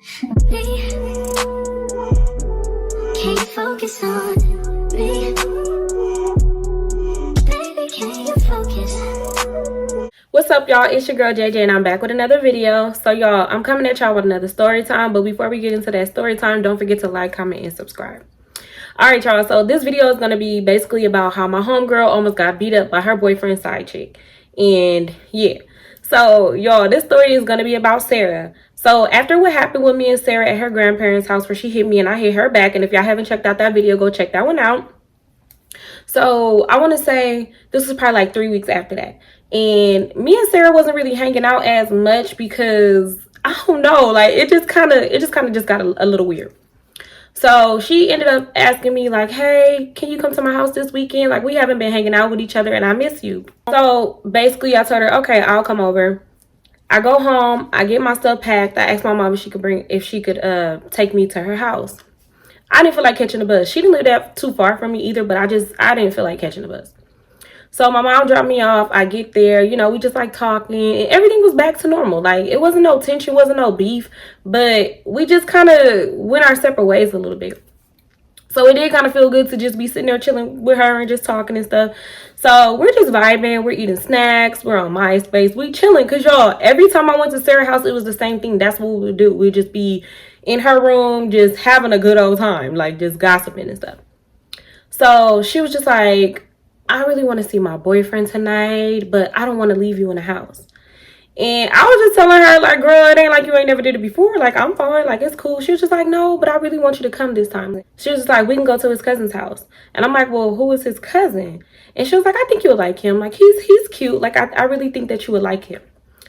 Me, can you focus on me? Baby, can you focus? What's up, y'all? It's your girl JJ and I'm back with another video. So y'all, I'm coming at y'all with another story time, but before we get into that story time, don't forget to like, comment, and subscribe. All right, y'all, so this video is going to be basically about how my homegirl almost got beat up by her boyfriend's side chick. And yeah, so y'all, this story is going to be about Sarah. So after what happened with me and Sarah at her grandparents' house where she hit me and I hit her back, and if y'all haven't checked out that video, go check that one out. So I want to say this was probably like 3 weeks after that. And me and Sarah wasn't really hanging out as much because I don't know, like it just kind of got a little weird. So she ended up asking me like, hey, can you come to my house this weekend? Like, we haven't been hanging out with each other and I miss you. So basically I told her, okay, I'll come over. I go home, I get my stuff packed. I asked my mom if she could take me to her house. I didn't feel like catching the bus. She didn't live that too far from me either, but I didn't feel like catching the bus. So my mom dropped me off. I get there, you know, we just like talking and everything was back to normal. Like it wasn't no tension, wasn't no beef, but we just kind of went our separate ways a little bit. So it did kind of feel good to just be sitting there chilling with her and just talking and stuff. So we're just vibing. We're eating snacks. We're on MySpace. We chilling. Because, y'all, every time I went to Sarah's house, it was the same thing. That's what we would do. We'd just be in her room, just having a good old time. Like, just gossiping and stuff. So she was just like, I really want to see my boyfriend tonight, but I don't want to leave you in the house. And I was just telling her, like, girl, it ain't like you ain't never did it before. Like, I'm fine. Like, it's cool. She was just like, no, but I really want you to come this time. She was just like, we can go to his cousin's house. And I'm like, well, who is his cousin? And she was like, I think you would like him. Like, he's cute. Like, I really think that you would like him.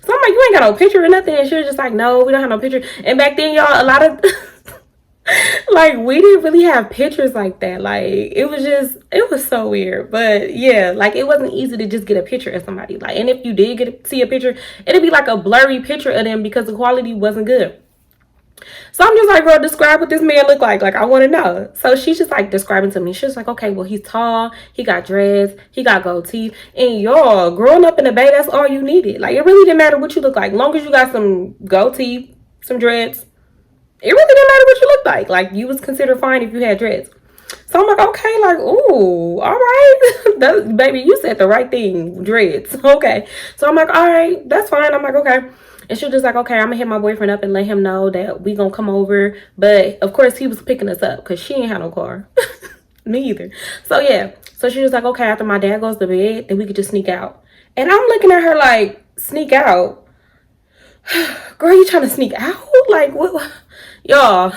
So I'm like, you ain't got no picture or nothing. And she was just like, no, we don't have no picture. And back then, y'all, a lot of... like we didn't really have pictures like that. Like it was so weird. But yeah, like it wasn't easy to just get a picture of somebody. Like, and if you did see a picture, it'd be like a blurry picture of them because the quality wasn't good. So I'm just like, girl, describe what this man look like. Like, I want to know. So she's just like describing to me. She's like, okay, well, he's tall. He got dreads. He got gold teeth. And y'all, growing up in the Bay, that's all you needed. Like, it really didn't matter what you look like. Long as you got some gold teeth, some dreads, it really didn't matter what you looked like. Like, you was considered fine if you had dreads. So I'm like, okay, like, ooh, all right. Baby, you said the right thing, dreads. Okay. So I'm like, all right, that's fine. I'm like, okay. And she was just like, okay, I'm going to hit my boyfriend up and let him know that we going to come over. But, of course, he was picking us up because she ain't had no car. Me either. So, yeah. So she was like, okay, after my dad goes to bed, then we could just sneak out. And I'm looking at her like, sneak out? Girl, you trying to sneak out? Like, what? Y'all,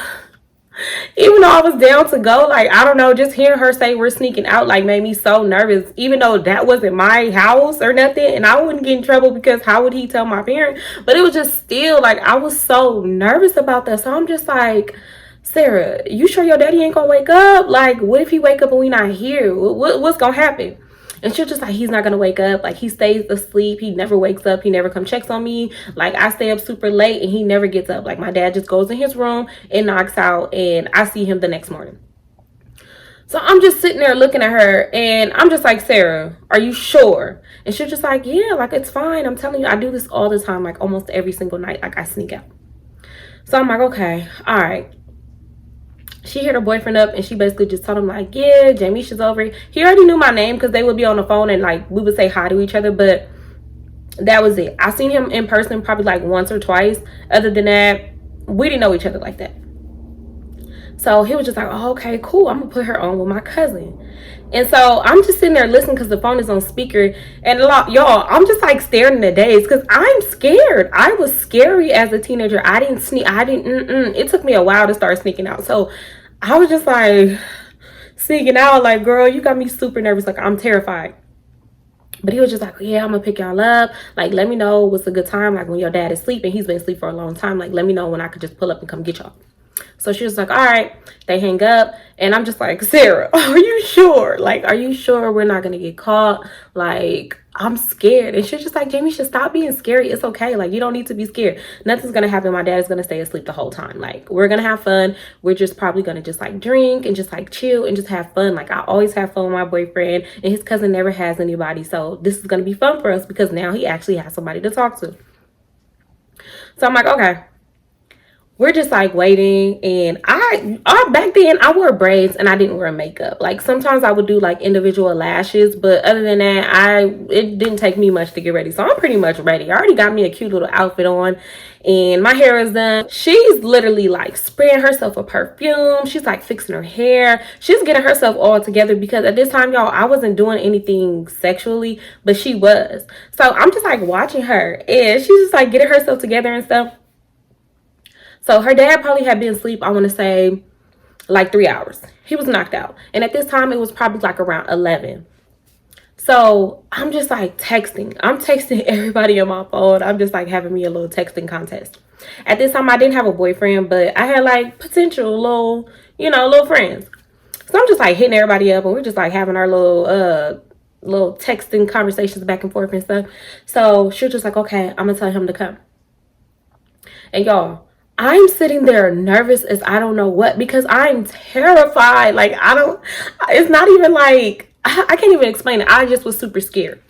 even though I was down to go, like, I don't know, just hearing her say we're sneaking out, like, made me so nervous, even though that wasn't my house or nothing, and I wouldn't get in trouble because how would he tell my parents? But it was just still, like, I was so nervous about that. So I'm just like, Sarah, you sure your daddy ain't gonna wake up? Like, what if he wake up and we not here? What's gonna happen? And she was just like, he's not going to wake up. Like, he stays asleep. He never wakes up. He never come checks on me. Like, I stay up super late and he never gets up. Like, my dad just goes in his room and knocks out and I see him the next morning. So I'm just sitting there looking at her and I'm just like, Sarah, are you sure? And she's just like, yeah, like, it's fine. I'm telling you, I do this all the time, like almost every single night. Like, I sneak out. So I'm like, okay, all right. She hit her boyfriend up and she basically just told him like, yeah, Jamisha's over. He already knew my name because they would be on the phone and like we would say hi to each other, but that was it. I seen him in person probably like once or twice. Other than that, we didn't know each other like that. So he was just like, oh, okay, cool, I'm gonna put her on with my cousin. And so I'm just sitting there listening because the phone is on speaker. And y'all, I'm just like staring in the daze because I'm scared. I was scary as a teenager. I didn't sneak. It took me a while to start sneaking out. So I was just like sneaking out like, girl, you got me super nervous. Like, I'm terrified. But he was just like, yeah, I'm gonna pick y'all up. Like, let me know what's a good time. Like, when your dad is asleep and he's been asleep for a long time. Like, let me know when I could just pull up and come get y'all. So she was like, all right. They hang up and I'm just like, Sarah, are you sure? Like, are you sure we're not gonna get caught? Like, I'm scared. And she's just like, Jamie, should stop being scary. It's okay. Like, you don't need to be scared. Nothing's gonna happen. My dad is gonna stay asleep the whole time. Like, we're gonna have fun. We're just probably gonna just like drink and just like chill and just have fun. Like, I always have fun with my boyfriend and his cousin never has anybody. So this is gonna be fun for us because now he actually has somebody to talk to. So I'm like, okay. we're just like waiting, and back then I wore braids and I didn't wear makeup. Like sometimes I would do like individual lashes, but other than that, it didn't take me much to get ready. So I'm pretty much ready. I already got me a cute little outfit on, and my hair is done. She's literally like spraying herself with perfume. She's like fixing her hair. She's getting herself all together, because at this time, y'all, I wasn't doing anything sexually, but she was. So I'm just like watching her, and she's just like getting herself together and stuff. So her dad probably had been asleep, I want to say, like 3 hours. He was knocked out. And at this time, it was probably like around 11. So I'm just like texting. I'm texting everybody on my phone. I'm just like having me a little texting contest. At this time, I didn't have a boyfriend, but I had like potential little friends. So I'm just like hitting everybody up, and we're just like having our little texting conversations back and forth and stuff. So she was just like, okay, I'm gonna tell him to come. And y'all, I'm sitting there nervous as I don't know what, because I'm terrified. Like, it's not even like, I can't even explain it. I just was super scared.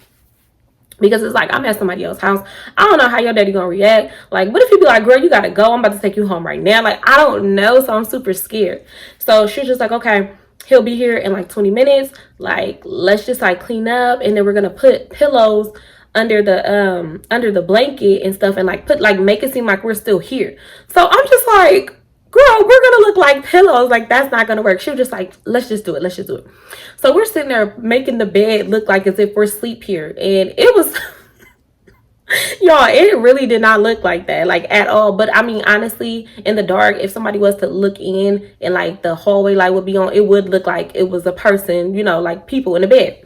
Because it's like, I'm at somebody else's house. I don't know how your daddy gonna react. Like, what if he be like, girl, you gotta go. I'm about to take you home right now. Like, I don't know. So I'm super scared. So she's just like, okay, he'll be here in like 20 minutes. Like, let's just like clean up. And then we're gonna put pillows under the blanket and stuff, and like make it seem like we're still here. So I'm just like, girl, we're gonna look like pillows. Like, that's not gonna work. She was just like, let's just do it. So we're sitting there making the bed look like as if we're asleep here, and it was y'all, it really did not look like that, like at all. But I mean, honestly, in the dark, if somebody was to look in and like the hallway light would be on, it would look like it was a person, like people in the bed.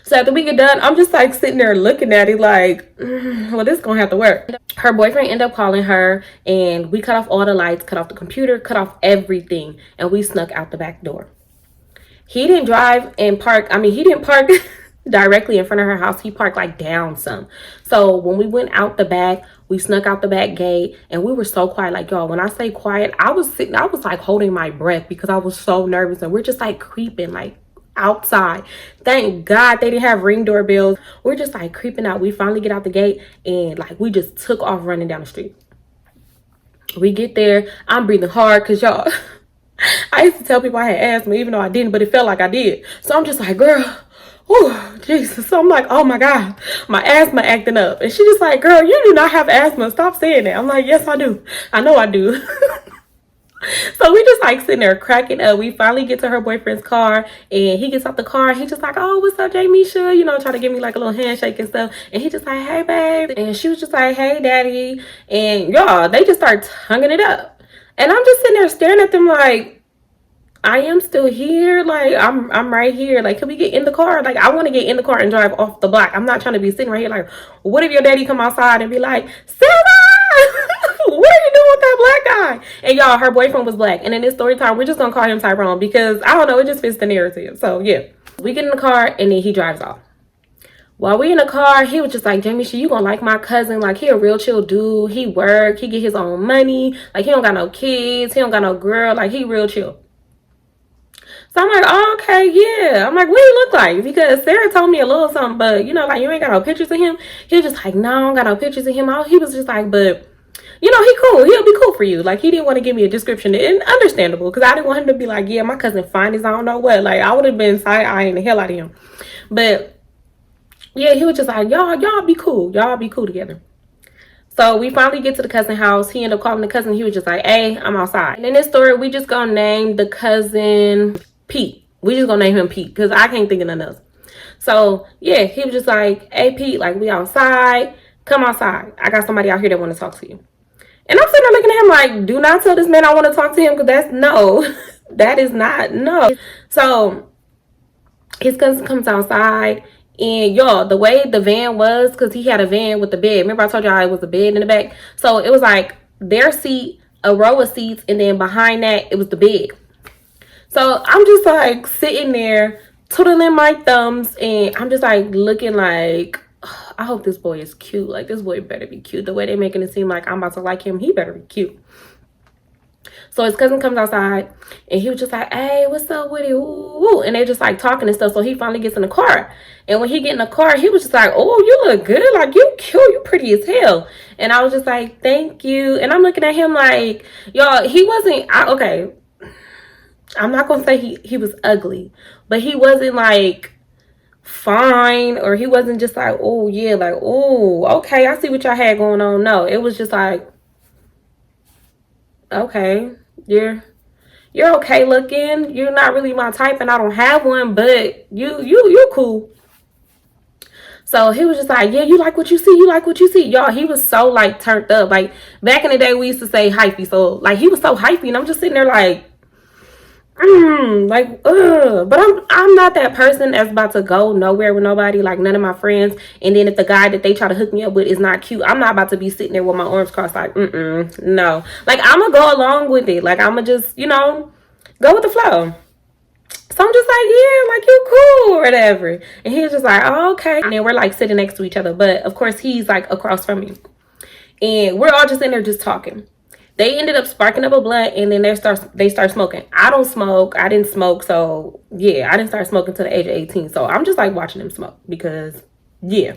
So after we get done, I'm just like sitting there looking at it like, well, this is gonna have to work. Her boyfriend ended up calling her, and we cut off all the lights, cut off the computer, cut off everything, and we snuck out the back door. He didn't drive and park. I mean, he didn't park directly in front of her house. He parked like down some. So when we went out the back, we snuck out the back gate, and we were so quiet. Like, y'all, when I say quiet, I was like holding my breath because I was so nervous, and we're just like creeping like outside. Thank God they didn't have Ring doorbells. We're just like creeping out. We finally get out the gate, and like we just took off running down the street. We get there. I'm breathing hard because y'all, I used to tell people I had asthma even though I didn't, but it felt like I did. So I'm just like, girl, oh Jesus. So I'm like, oh my God, my asthma acting up. And she just like, girl, you do not have asthma. Stop saying that. I'm like, yes, I do. I know I do. So we just like sitting there cracking up. We finally get to her boyfriend's car, and he gets out the car. He just like, oh, what's up, Jamisha? Try to give me like a little handshake and stuff. And he just like, hey, babe. And she was just like, hey, daddy. And y'all, they just start tonguing it up. And I'm just sitting there staring at them like, I am still here. Like, I'm right here. Like, can we get in the car? Like, I want to get in the car and drive off the block. I'm not trying to be sitting right here like, what if your daddy come outside and be like, Sarah, what are you doing with that black guy? And y'all, her boyfriend was black. And in this story time, we're just going to call him Tyrone because, I don't know, it just fits the narrative. So, yeah. We get in the car, and then he drives off. While we in the car, he was just like, Jamie, you gonna like my cousin. Like, he a real chill dude. He work. He get his own money. Like, he don't got no kids. He don't got no girl. Like, he real chill. So I'm like, oh, okay, yeah. I'm like, what do he look like? Because Sarah told me a little something, but, like, you ain't got no pictures of him. He was just like, no, I don't got no pictures of him. He was just like, but, he cool. He'll be cool for you. Like, he didn't want to give me a description. And understandable, because I didn't want him to be like, yeah, my cousin fine as I don't know what. Like, I would have been side-eyeing the hell out of him. But, yeah, he was just like, y'all be cool. Y'all be cool together. So we finally get to the cousin house. He ended up calling the cousin. He was just like, hey, I'm outside. And in this story, we just gonna name the cousin Pete. We just gonna name him Pete because I can't think of nothing else. So yeah, he was just like, hey Pete, like, we outside. Come outside. I got somebody out here that want to talk to you. And I'm sitting there looking at him like, do not tell this man I want to talk to him, because that's no. That is not no. So his cousin comes outside. And y'all, the way the van was, because he had a van with the bed. Remember I told y'all it was a bed in the back? So it was like their seat, a row of seats, and then behind that, it was the bed. So I'm just like sitting there, twiddling my thumbs, and I'm just like looking like, oh, I hope this boy is cute. Like, this boy better be cute. The way they're making it seem like I'm about to like him, he better be cute. So his cousin comes outside and he was just like, hey, what's up with it? Ooh, and they just like talking and stuff. So he finally gets in the car. And when he get in the car, he was just like, oh, you look good. Like, you cute. You pretty as hell. And I was just like, thank you. And I'm looking at him like, y'all, he wasn't, okay, I'm not going to say he was ugly. But he wasn't like fine, or he wasn't just like, oh, yeah, like, oh, okay, I see what y'all had going on. No, it was just like, okay, you're okay looking. You're not really my type, and I don't have one, but you're cool. So he was just like, yeah, you like what you see. You like what you see. Y'all, he was so like turned up. Like back in the day, we used to say hypey. So like he was so hypey, and I'm just sitting there like, but I'm not that person that's about to go nowhere with nobody, like none of my friends. And then if the guy that they try to hook me up with is not cute, I'm not about to be sitting there with my arms crossed like, no. Like I'm gonna go along with it. Like I'm gonna just, go with the flow. So I'm just like, yeah, like you cool or whatever. And he was just like, oh, okay. And then we're like sitting next to each other. But of course he's like across from me. And we're all just in there just talking. They ended up sparking up a blunt, and then they start smoking. I don't smoke. I didn't smoke. So yeah, I didn't start smoking till the age of 18. So I'm just like watching them smoke because yeah.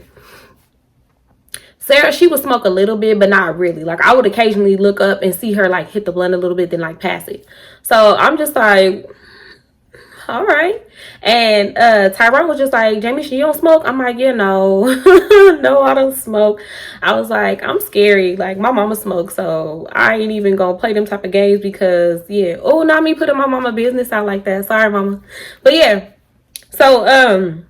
Sarah, she would smoke a little bit, but not really. Like I would occasionally look up and see her like hit the blunt a little bit, then like pass it. So I'm just like, all right. And Tyrone was just like, Jamie, you don't smoke? I'm like, yeah, no. No, I don't smoke. I was like, I'm scary. Like my mama smokes, so I ain't even gonna play them type of games because yeah. Oh, not me putting my mama business out like that. Sorry, mama. But yeah. So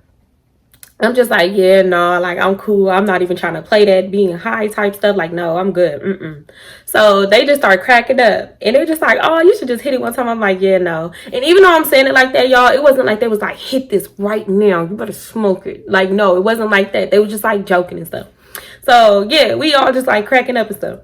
I'm just like, yeah, no, like I'm cool. I'm not even trying to play that being high type stuff. Like, no, I'm good. So they just start cracking up, and they're just like, oh, you should just hit it one time. I'm like, yeah, no. And even though I'm saying it like that, y'all, it wasn't like they was like, hit this right now. You better smoke it. Like, no, it wasn't like that. They were just like joking and stuff. So yeah, we all just like cracking up and stuff.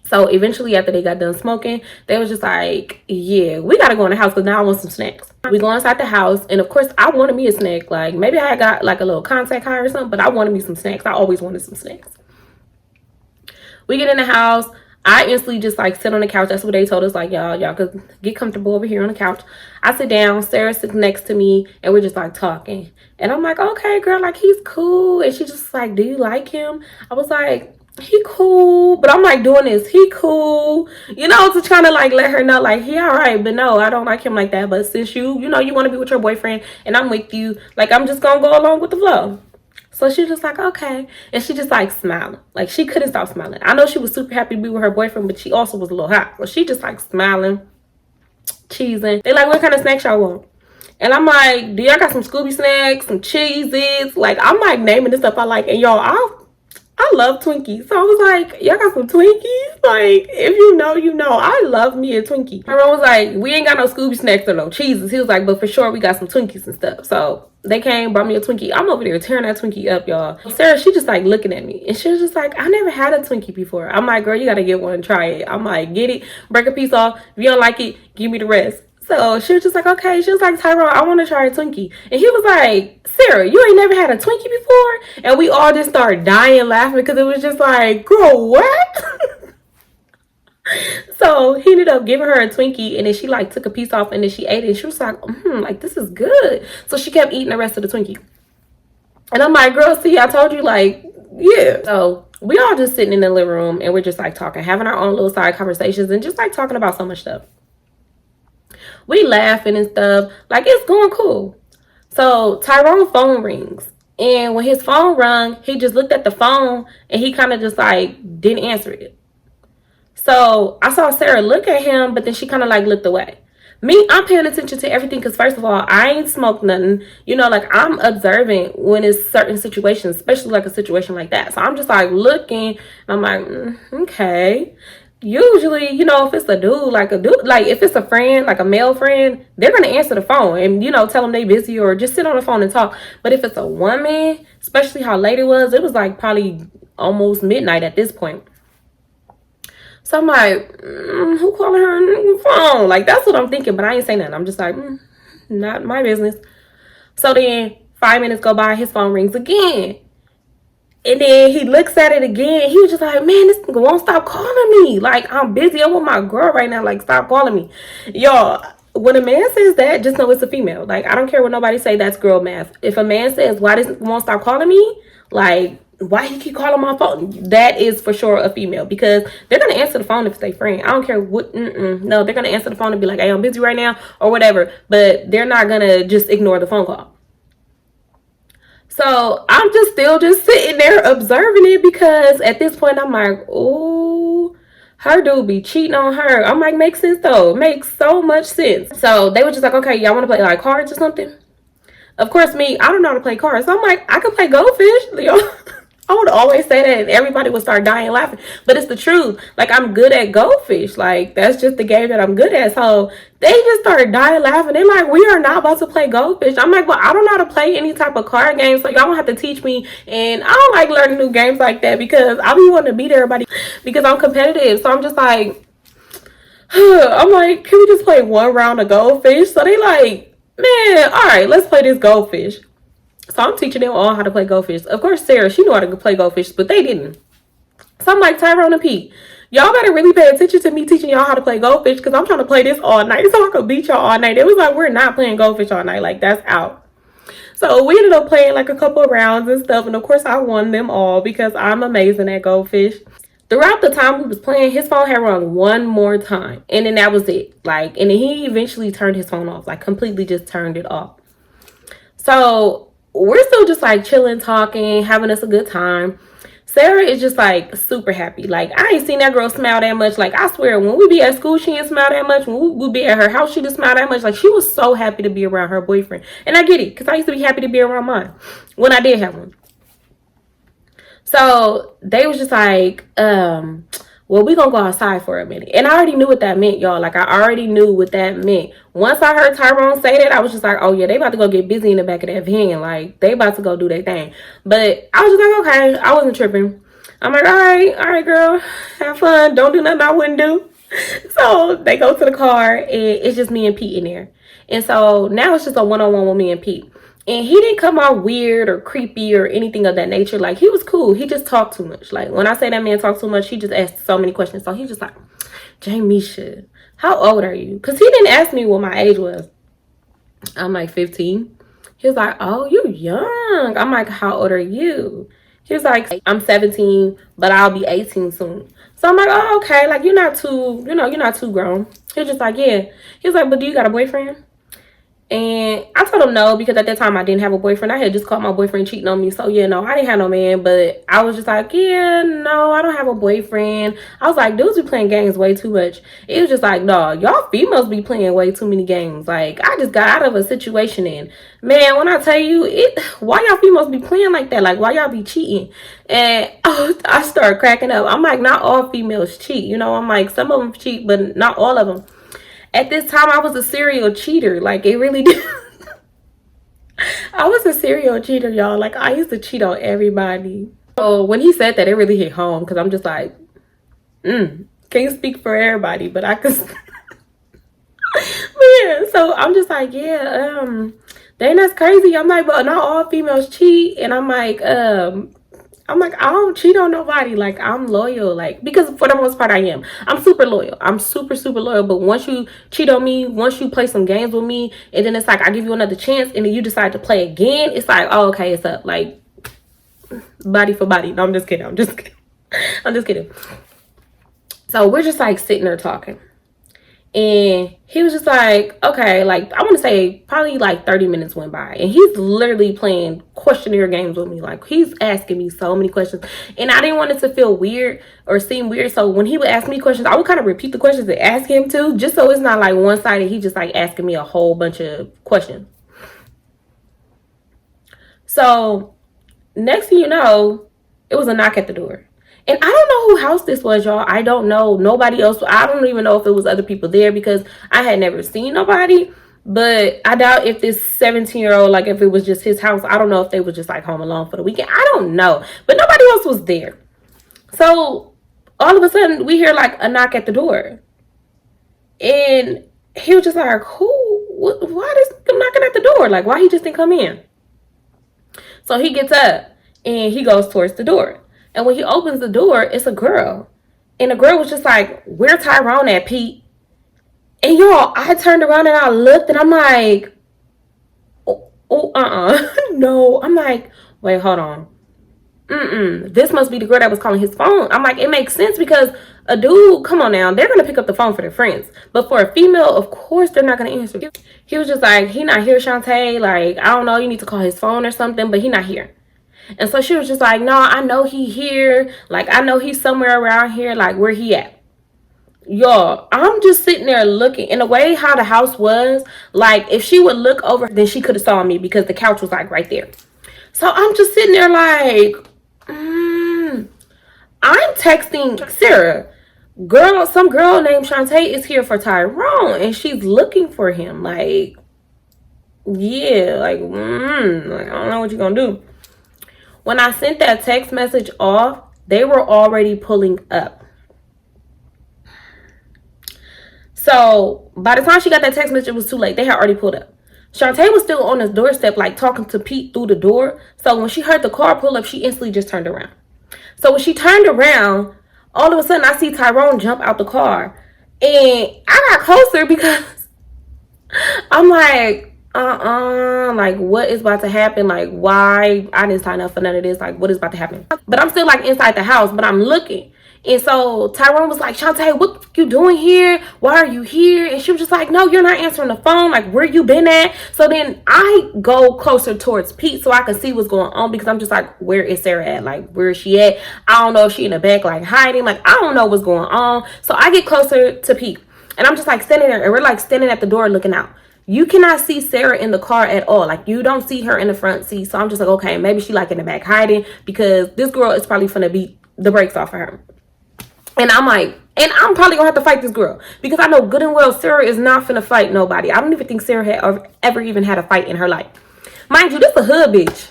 So eventually after they got done smoking, they was just like, yeah, we got to go in the house because now I want some snacks. We go inside the house. And of course, I wanted me a snack. Like maybe I got like a little contact high or something, but I wanted me some snacks. I always wanted some snacks. We get in the house. I instantly just like sit on the couch. That's what they told us. Like, y'all could get comfortable over here on the couch. I sit down. Sarah sits next to me and we're just like talking. And I'm like, okay, girl, like he's cool. And she's just like, do you like him? I was like, he cool, but I'm like doing this, he cool, to trying to like let her know like he all right, but no, I don't like him like that. But since you want to be with your boyfriend and I'm with you, like I'm just gonna go along with the flow. So she's just like, okay. And she just like smiling, like she couldn't stop smiling. I know she was super happy to be with her boyfriend, but she also was a little hot. So she just like smiling, cheesing. They like, what kind of snacks y'all want? And I'm like, do y'all got some Scooby snacks, some Cheez-Its? Like I'm like naming the stuff I like. And y'all, I love Twinkies. So I was like, y'all got some Twinkies? Like, if you know, I love me a Twinkie. Her mom was like, we ain't got no Scooby snacks or no cheeses. He was like, but for sure we got some Twinkies and stuff. So they came, brought me a Twinkie. I'm over there tearing that Twinkie up, y'all. Sarah, she just like looking at me. And she was just like, I never had a Twinkie before. I'm like, girl, you got to get one and try it. I'm like, get it, break a piece off. If you don't like it, give me the rest. So she was just like, okay. She was like, Tyrone, I want to try a Twinkie. And he was like, Sarah, you ain't never had a Twinkie before? And we all just started dying laughing because it was just like, girl, what? So he ended up giving her a Twinkie, and then she like took a piece off and then she ate it. And she was like, like this is good. So she kept eating the rest of the Twinkie. And I'm like, girl, see, I told you, like, yeah. So we all just sitting in the living room and we're just like talking, having our own little side conversations and just like talking about so much stuff. We laughing and stuff. Like, it's going cool. So Tyrone's phone rings. And when his phone rung, he just looked at the phone and he kind of just like didn't answer it. So I saw Sarah look at him, but then she kind of like looked away. Me, I'm paying attention to everything because first of all, I ain't smoked nothing. Like I'm observant when it's certain situations, especially like a situation like that. So I'm just like looking. I'm like, okay. Usually, if it's a dude, like if it's a friend, like a male friend, they're going to answer the phone and, tell them they busy or just sit on the phone and talk. But if it's a woman, especially how late it was like probably almost midnight at this point. So I'm like, who calling her on the phone? Like, that's what I'm thinking, but I ain't saying nothing. I'm just like, not my business. So then 5 minutes go by, his phone rings again. And then he looks at it again. He was just like, man, this nigga won't stop calling me. Like, I'm busy. I'm with my girl right now. Like, stop calling me. Y'all, when a man says that, just know it's a female. Like, I don't care what nobody say, that's girl math. If a man says, why this nigga won't stop calling me? Like, why he keep calling my phone? That is for sure a female, because they're going to answer the phone if it's their friend. I don't care what. No, they're going to answer the phone and be like, hey, I'm busy right now or whatever. But they're not going to just ignore the phone call. So I'm just sitting there observing it, because at this point I'm like, oh, her dude be cheating on her. I'm like, makes sense though. Makes so much sense. So they were just like, okay, y'all want to play like cards or something? Of course, me, I don't know how to play cards. So I'm like, I can play goldfish. I would always say that and everybody would start dying laughing. But it's the truth. Like, I'm good at goldfish. Like, that's just the game that I'm good at. So they just started dying laughing. They're like, we are not about to play goldfish. I'm like, well, I don't know how to play any type of card game, so y'all don't have to teach me. And I don't like learning new games like that, because I be wanting to beat everybody because I'm competitive. So I'm just like, I'm like, can we just play one round of goldfish? So they like, man, all right, let's play this goldfish. So I'm teaching them all how to play goldfish. Of course, Sarah, she knew how to play goldfish, but they didn't. So I'm like, Tyrone and Pete, y'all better really pay attention to me teaching y'all how to play goldfish, because I'm trying to play this all night so I could beat y'all all night. It was like, we're not playing goldfish all night. Like, that's out. So we ended up playing like a couple of rounds and stuff. And of course, I won them all because I'm amazing at goldfish. Throughout the time we was playing, his phone had rung one more time. And then that was it. Like, and then he eventually turned his phone off. Like, completely just turned it off. So we're still just like chilling, talking, having us a good time. Sarah is just like super happy. Like, I ain't seen that girl smile that much. Like, I swear, when we be at school, she didn't smile that much. When we be at her house, she didn't smile that much. Like, she was so happy to be around her boyfriend. And I get it, because I used to be happy to be around mine when I did have one. So they was just like, well, we gonna go outside for a minute. And I already knew what that meant, y'all. Like, I already knew what that meant. Once I heard Tyrone say that, I was just like, oh yeah, they about to go get busy in the back of that van. Like, they about to go do their thing. But I was just like, okay, I wasn't tripping. I'm like, all right, girl, have fun. Don't do nothing I wouldn't do. So they go to the car, and it's just me and Pete in there. And so now it's just a one-on-one with me and Pete. And he didn't come out weird or creepy or anything of that nature. Like, he was cool. He just talked too much. Like, when I say that man talked too much, he just asked so many questions. So he's just like, Jamisha, how old are you? Because he didn't ask me what my age was. I'm like, 15. He was like, oh, you young. I'm like, how old are you? He was like, I'm 17, but I'll be 18 soon. So I'm like, oh, okay. Like, you're not too, you're not too grown. He was just like, yeah. He was like, but do you got a boyfriend? And I told him no, because at that time I didn't have a boyfriend. I had just caught my boyfriend cheating on me. So, yeah, no, I didn't have no man. But I was just like, yeah, no, I don't have a boyfriend. I was like, dudes be playing games way too much. It was just like, no, y'all females be playing way too many games. Like, I just got out of a situation and, man, when I tell you, why y'all females be playing like that? Like, why y'all be cheating? And I started cracking up. I'm like, not all females cheat. You know, I'm like, some of them cheat, but not all of them. At this time, I was a serial cheater. Like, it really did. I was a serial cheater, y'all. Like, I used to cheat on everybody. So when he said that, it really hit home, because I'm just like, can't speak for everybody, but I could. But yeah, so I'm just like, yeah, dang, that's crazy. I'm like, but not all females cheat. And I'm like, I don't cheat on nobody. Like, I'm loyal. Like, because for the most part I am. I'm super loyal. I'm super, super loyal. But once you cheat on me, once you play some games with me, and then it's like, I give you another chance, and then you decide to play again, it's like, oh, okay, it's up. Like, body for body. No, I'm just kidding. I'm just kidding. So we're just like sitting there talking. And he was just like, okay, like, I want to say probably like 30 minutes went by. And he's literally playing questionnaire games with me. Like, he's asking me so many questions. And I didn't want it to feel weird or seem weird. So when he would ask me questions, I would kind of repeat the questions and ask him too. Just so it's not like one-sided. He just like asking me a whole bunch of questions. So next thing you know, it was a knock at the door. And I don't know whose house this was, y'all. I don't know. Nobody else. I don't even know if it was other people there, because I had never seen nobody. But I doubt if this 17-year-old, like, if it was just his house. I don't know if they were just like home alone for the weekend. I don't know. But nobody else was there. So all of a sudden we hear like a knock at the door. And he was just like, why is he knocking at the door? Like, why he just didn't come in? So he gets up. And he goes towards the door. And when he opens the door, it's a girl. And the girl was just like, "Where Tyrone at, Pete?" And y'all, I turned around and I looked and I'm like, no. I'm like, wait, hold on. This must be the girl that was calling his phone. I'm like, it makes sense because a dude, come on now, they're gonna pick up the phone for their friends. But for a female, of course they're not gonna answer. He was just like, he not here, Shantae. Like, I don't know, you need to call his phone or something, but he not here. And so she was just like, no, I know he here. Like, I know he's somewhere around here. Like, where he at? Y'all, I'm just sitting there looking. In a way, how the house was, like, if she would look over, then she could have saw me because the couch was, like, right there. So I'm just sitting there like, I'm texting Sarah. Girl, some girl named Shantae is here for Tyrone, and she's looking for him. Like, yeah, like, like, I don't know what you're gonna do. When I sent that text message off, they were already pulling up. So by the time she got that text message, it was too late. They had already pulled up. Shantae was still on his doorstep, like talking to Pete through the door. So when she heard the car pull up, she instantly just turned around. So when she turned around, all of a sudden I see Tyrone jump out the car. And I got closer because I'm like, like, what is about to happen? Like, why? I didn't sign up for none of this. Like, what is about to happen? But I'm still like inside the house, but I'm looking. And so Tyrone was like, Shantae, what you doing here? Why are you here? And she was just like, no, you're not answering the phone. Like, where you been at? So then I go closer towards Pete so I can see what's going on because I'm just like, where is Sarah at? Like, where is she at? I don't know if she in the back, like hiding. Like, I don't know what's going on. So I get closer to Pete and I'm just like standing there and we're like standing at the door looking out. You cannot see Sarah in the car at all. Like, you don't see her in the front seat. So I'm just like, okay, maybe she like in the back hiding because this girl is probably finna beat the brakes off of her. And I'm like, and I'm probably gonna have to fight this girl because I know good and well Sarah is not finna fight nobody. I don't even think Sarah had ever even had a fight in her life. Mind you, this a hood bitch.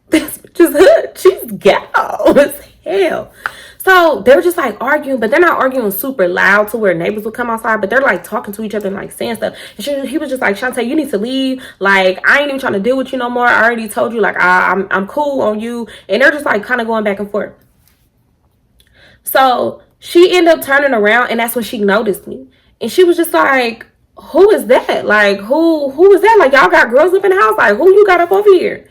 This bitch is hood. She's ghetto as hell. So they're just like arguing, but they're not arguing super loud to where neighbors would come outside, but they're like talking to each other and like saying stuff. And he was just like, Shantae, you need to leave. Like, I ain't even trying to deal with you no more. I already told you, like, I'm cool on you. And they're just like kind of going back and forth. So she ended up turning around and that's when she noticed me. And she was just like, who is that? Like, who is that? Like, y'all got girls up in the house? Like, who you got up over here?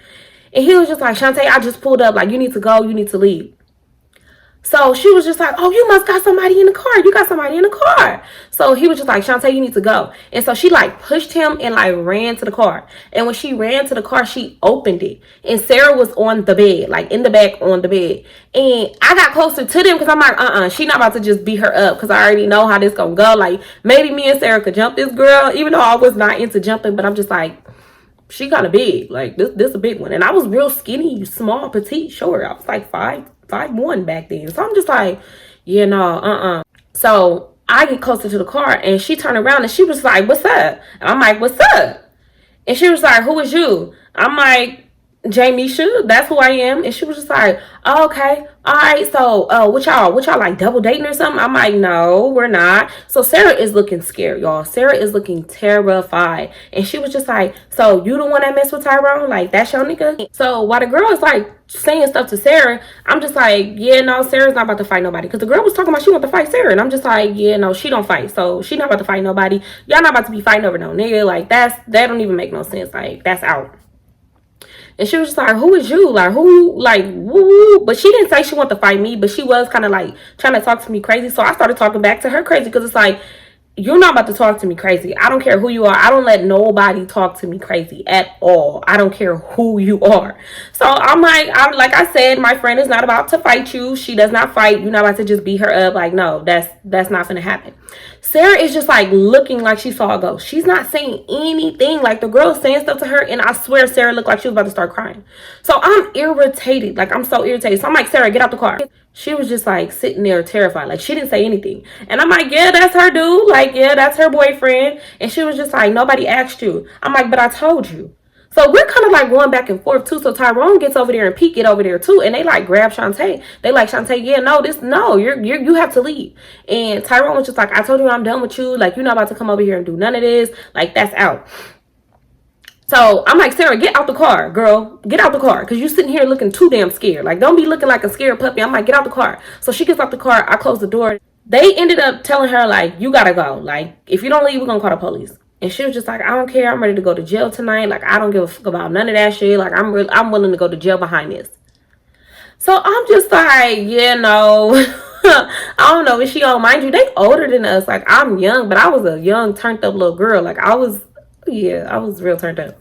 And he was just like, Shantae, I just pulled up. Like, you need to go. You need to leave. So she was just like, oh, you must got somebody in the car. You got somebody in the car. So he was just like, Shantae, you need to go. And so she like pushed him and like ran to the car. And when she ran to the car, she opened it. And Sarah was on the bed, like in the back on the bed. And I got closer to them because I'm like, she not about to just beat her up because I already know how this gonna go. Like, maybe me and Sarah could jump this girl, even though I was not into jumping. But I'm just like, she kind of big. Like, this a big one. And I was real skinny, small, petite, short. I was like 5'1" back then. So I'm just like, yeah, no, So I get closer to the car and she turned around and she was like, what's up? And I'm like, what's up? And she was like, who is you? I'm like, Jamisha, that's who I am. And she was just like, oh, okay, all right, so what y'all like double dating or something? I'm like, no, we're not. So Sarah is looking scared, y'all. Sarah is looking terrified. And she was just like, so you the one that messed with Tyrone? Like, that's your nigga? So while the girl is like saying stuff to Sarah, I'm just like, yeah, no, Sarah's not about to fight nobody. Because the girl was talking about she want to fight Sarah. And I'm just like, yeah, no, she don't fight. So she not about to fight nobody. Y'all not about to be fighting over no nigga. Like, that don't even make no sense. Like, that's out. And she was just like, who is you? Like, who, like, woo. But she didn't say she wanted to fight me, but she was kind of like trying to talk to me crazy. So I started talking back to her crazy because it's like, you're not about to talk to me crazy. I don't care who you are. I don't let nobody talk to me crazy at all. I don't care who you are. So I'm like I said, my friend is not about to fight you. She does not fight. You're not about to just beat her up. Like, no, that's not gonna happen. Sarah is just like looking like she saw a ghost. She's not saying anything. Like, the girl's saying stuff to her, and I swear Sarah looked like she was about to start crying. So I'm irritated. Like, I'm so irritated. So I'm like, Sarah, get out the car. She was just like sitting there terrified. Like, she didn't say anything. And I'm like, yeah, that's her dude. Like, yeah, that's her boyfriend. And she was just like, nobody asked you. I'm like, but I told you. So we're kind of like going back and forth too. So Tyrone gets over there and Pete get over there too. And they like grab Shantae. They like, Shantae, yeah, no, you have to leave. And Tyrone was just like, I told you I'm done with you. Like, you're not about to come over here and do none of this. Like, that's out. So I'm like, Sarah, get out the car, girl. Get out the car. Because you sitting here looking too damn scared. Like, don't be looking like a scared puppy. I'm like, get out the car. So she gets out the car. I close the door. They ended up telling her, like, you got to go. Like, if you don't leave, we're going to call the police. And she was just like, I don't care. I'm ready to go to jail tonight. Like, I don't give a fuck about none of that shit. Like, I'm willing to go to jail behind this. So I'm just like, yeah, no. I don't know. Is she old? Mind you, they older than us. Like, I'm young, but I was a young, turned up little girl. Like, I was real turned up.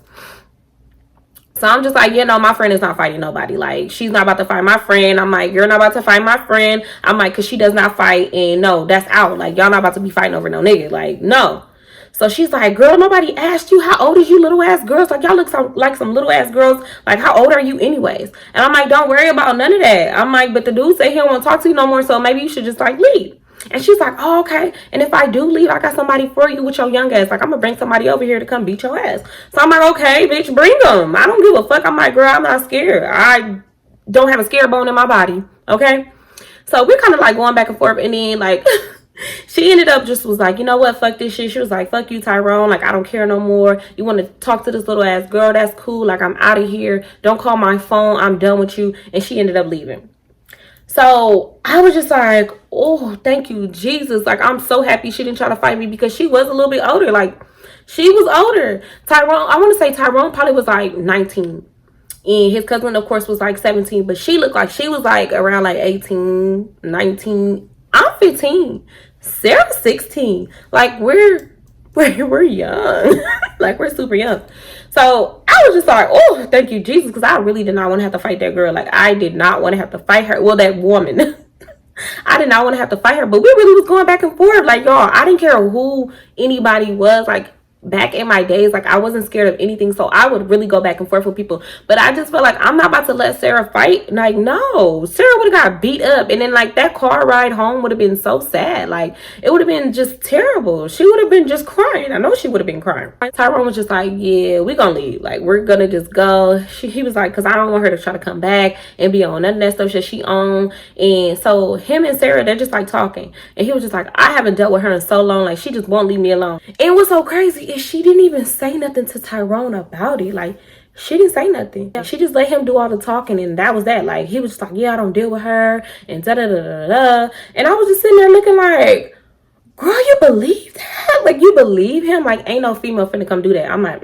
So I'm just like, you know, my friend is not fighting nobody. Like, she's not about to fight my friend. I'm like, you're not about to fight my friend. I'm like, because she does not fight. And no, that's out. Like, y'all not about to be fighting over no nigga. Like, no. So she's like, girl, nobody asked you. How old is you little ass girls? Like, y'all look like some little ass girls. Like, how old are you anyways? And I'm like, don't worry about none of that. I'm like, but the dude say he don't want to talk to you no more. So maybe you should just, like, leave. And she's like, oh, okay. And if I do leave, I got somebody for you with your young ass. Like, I'm going to bring somebody over here to come beat your ass. So I'm like, okay, bitch, bring them. I don't give a fuck. I'm like, girl, I'm not scared. I don't have a scare bone in my body. Okay. So we're kind of like going back and forth. And then like, she ended up just was like, you know what? Fuck this shit. She was like, fuck you, Tyrone. Like, I don't care no more. You want to talk to this little ass girl? That's cool. Like, I'm out of here. Don't call my phone. I'm done with you. And she ended up leaving. So I was just like, oh, thank you, Jesus. Like, I'm so happy she didn't try to fight me because she was a little bit older. Like, she was older. Tyrone, I want to say Tyrone probably was like 19. And his cousin, of course, was like 17. But she looked like she was like around like 18, 19. I'm 15. Sarah's 16. Like, we're young. Like, we're super young. So I was just like, oh, thank you, Jesus, because I really did not want to have to fight that girl. Like, I did not want to have to fight her. Well, that woman. I did not want to have to fight her. But we really was going back and forth. Like, y'all, I didn't care who anybody was. Like, back in my days, like, I wasn't scared of anything. So I would really go back and forth with people. But I just felt like I'm not about to let Sarah fight. Like, no. Sarah would have got beat up. And then, like, that car ride home would have been so sad. Like, it would have been just terrible. She would have been just crying. I know she would have been crying. Tyrone was just like, yeah, we're going to leave. Like, we're going to just go. He was like, because I don't want her to try to come back and be on none of that stuff that she owned. And so him and Sarah, they're just, like, talking. And he was just like, I haven't dealt with her in so long. Like, she just won't leave me alone. And what's so crazy is she didn't even say nothing to Tyrone about it. Like, she didn't say nothing. She just let him do all the talking, and that was that. Like, he was just like, yeah, I don't deal with her, and da-da-da-da-da. And I was just sitting there looking like, girl, you believe that? Like, you believe him? Like, ain't no female finna come do that. I'm like,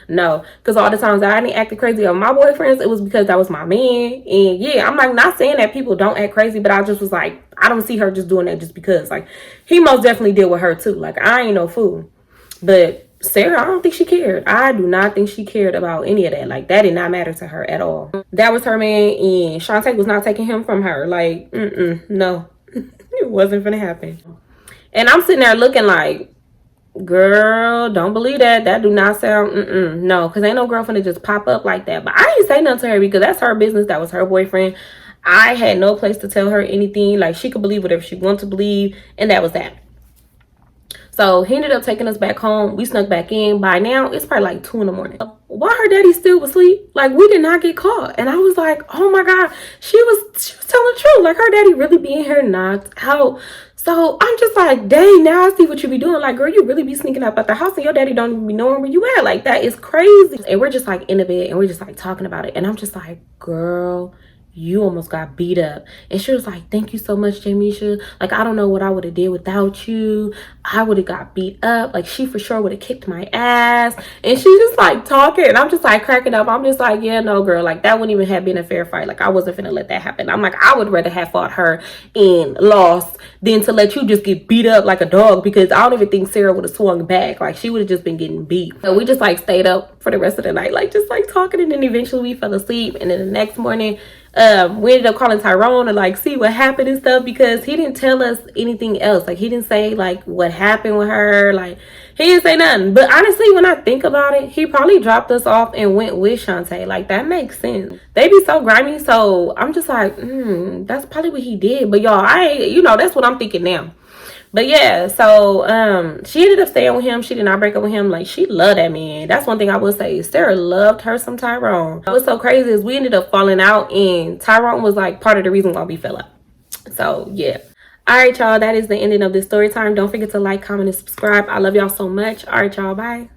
no. Because all the times that I didn't act crazy on my boyfriends, it was because that was my man. And yeah, I'm like, not saying that people don't act crazy, but I just was like, I don't see her just doing that just because. Like, he most definitely deal with her too. Like, I ain't no fool. But Sarah, I don't think she cared. I do not think she cared about any of that. Like, that did not matter to her at all. That was her man, and Shantae was not taking him from her. Like, no. It wasn't gonna happen. And I'm sitting there looking like, girl, don't believe that. That do not sound, no. Because ain't no girl finna just pop up like that. But I didn't say nothing to her because that's her business. That was her boyfriend. I had no place to tell her anything. Like, she could believe whatever she wanted to believe, and that was that. So he ended up taking us back home. We snuck back in. By now, it's probably like 2 in the morning. While her daddy still was asleep, like, we did not get caught. And I was like, oh my God, she was telling the truth. Like, her daddy really be in here knocked out. So I'm just like, dang, now I see what you be doing. Like, girl, you really be sneaking out the house and your daddy don't even be knowing where you at. Like, that is crazy. And we're just like in the bed and we're just like talking about it. And I'm just like, girl, you almost got beat up. And she was like, thank you so much, Jamisha. Like, I don't know what I would have did without you. I would have got beat up. Like, she for sure would have kicked my ass. And she just like talking, and I'm just like cracking up. I'm just like, yeah, no, girl, like, that wouldn't even have been a fair fight. Like, I wasn't finna let that happen. I'm like, I would rather have fought her and lost than to let you just get beat up like a dog, because I don't even think Sarah would have swung back. Like, she would have just been getting beat. So we just like stayed up for the rest of the night, like just like talking, and then eventually we fell asleep. And then the next morning, we ended up calling Tyrone to like see what happened and stuff, because he didn't tell us anything else. Like, he didn't say like what happened with her. Like, he didn't say nothing. But honestly, when I think about it, he probably dropped us off and went with Shantae. Like, that makes sense. They be so grimy. So I'm just like, that's probably what he did. But y'all, that's what I'm thinking now. But yeah, so she ended up staying with him. She did not break up with him. Like, she loved that man. That's one thing I will say. Sarah loved her some Tyrone. What's so crazy is we ended up falling out, and Tyrone was like part of the reason why we fell out. So yeah. All right, y'all, that is the ending of this story time. Don't forget to like, comment, and subscribe. I love y'all so much. All right, y'all, bye.